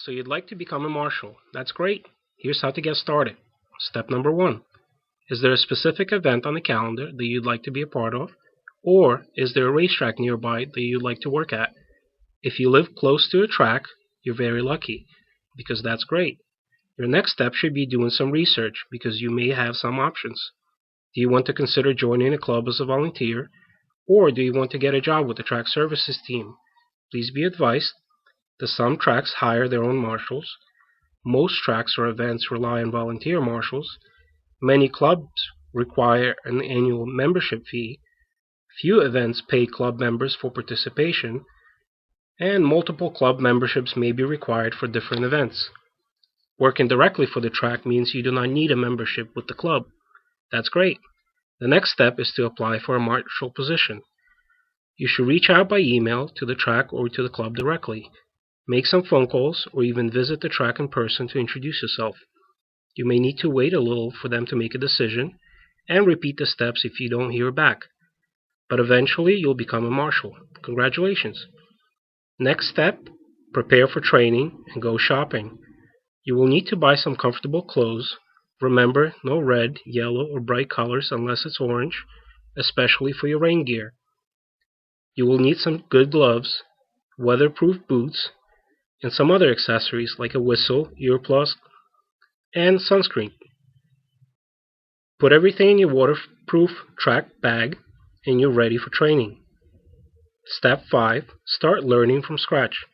So you'd like to become a marshal. That's great. Here's how to get started. Step number 1. Is there a specific event on the calendar that you'd like to be a part of? Or is there a racetrack nearby that you'd like to work at? If you live close to a track, you're very lucky, because that's great. Your next step should be doing some research, because you may have some options. Do you want to consider joining a club as a volunteer? Or do you want to get a job with the track services team? Please be advised that some tracks hire their own marshals. Most tracks or events rely on volunteer marshals. Many clubs require an annual membership fee. Few events pay club members for participation, and multiple club memberships may be required for different events. Working directly for the track means you do not need a membership with the club. That's great. The next step is to apply for a marshal position. You should reach out by email to the track or to the club directly. Make some phone calls or even visit the track in person to introduce yourself. You may need to wait a little for them to make a decision and repeat the steps if you don't hear back. But eventually you'll become a marshal. Congratulations. Next step, prepare for training and go shopping. You will need to buy some comfortable clothes. Remember, no red, yellow, or bright colors unless it's orange, especially for your rain gear. You will need some good gloves, weatherproof boots, and some other accessories like a whistle, earplugs, and sunscreen. Put everything in your waterproof track bag and you're ready for training. Step 5. Start learning from scratch.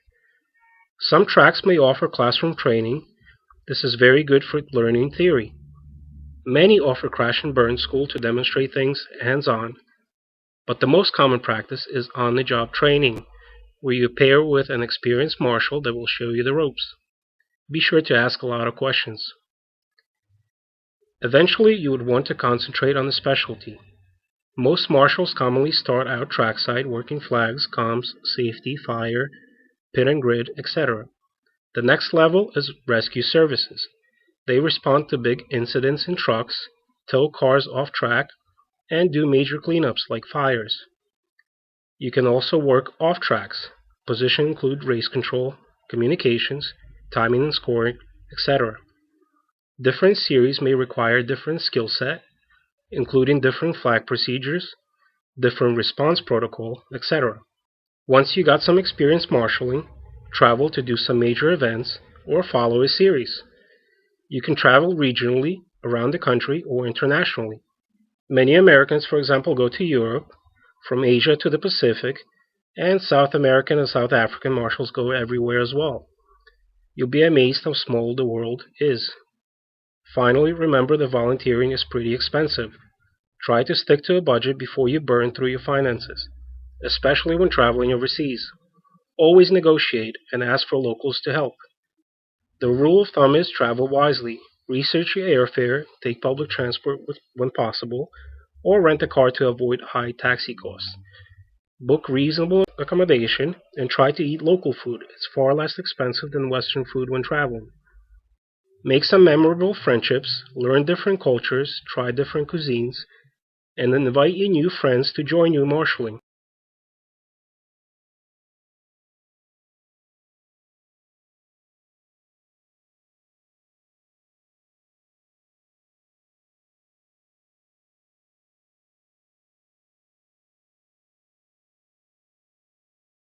Some tracks may offer classroom training. This is very good for learning theory. Many offer crash and burn school to demonstrate things hands-on, but the most common practice is on-the-job training, where you pair with an experienced marshal that will show you the ropes. Be sure to ask a lot of questions. Eventually, you would want to concentrate on the specialty. Most marshals commonly start out trackside working flags, comms, safety, fire, pit and grid, etc. The next level is rescue services. They respond to big incidents in trucks, tow cars off track, and do major cleanups like fires. You can also work off tracks. Positions include race control, communications, timing and scoring, etc. Different series may require different skill set, including different flag procedures, different response protocol, etc. Once you got some experience marshalling, travel to do some major events or follow a series. You can travel regionally, around the country, or internationally. Many Americans, for example, go to Europe, from Asia to the Pacific, and South American and South African marshals go everywhere as well. You'll be amazed how small the world is. Finally, remember that volunteering is pretty expensive. Try to stick to a budget before you burn through your finances, especially when traveling overseas. Always negotiate and ask for locals to help. The rule of thumb is travel wisely. Research your airfare, take public transport when possible, or rent a car to avoid high taxi costs. Book reasonable accommodation and try to eat local food. It's far less expensive than Western food when traveling. Make some memorable friendships, learn different cultures, try different cuisines, and invite your new friends to join you in marshalling.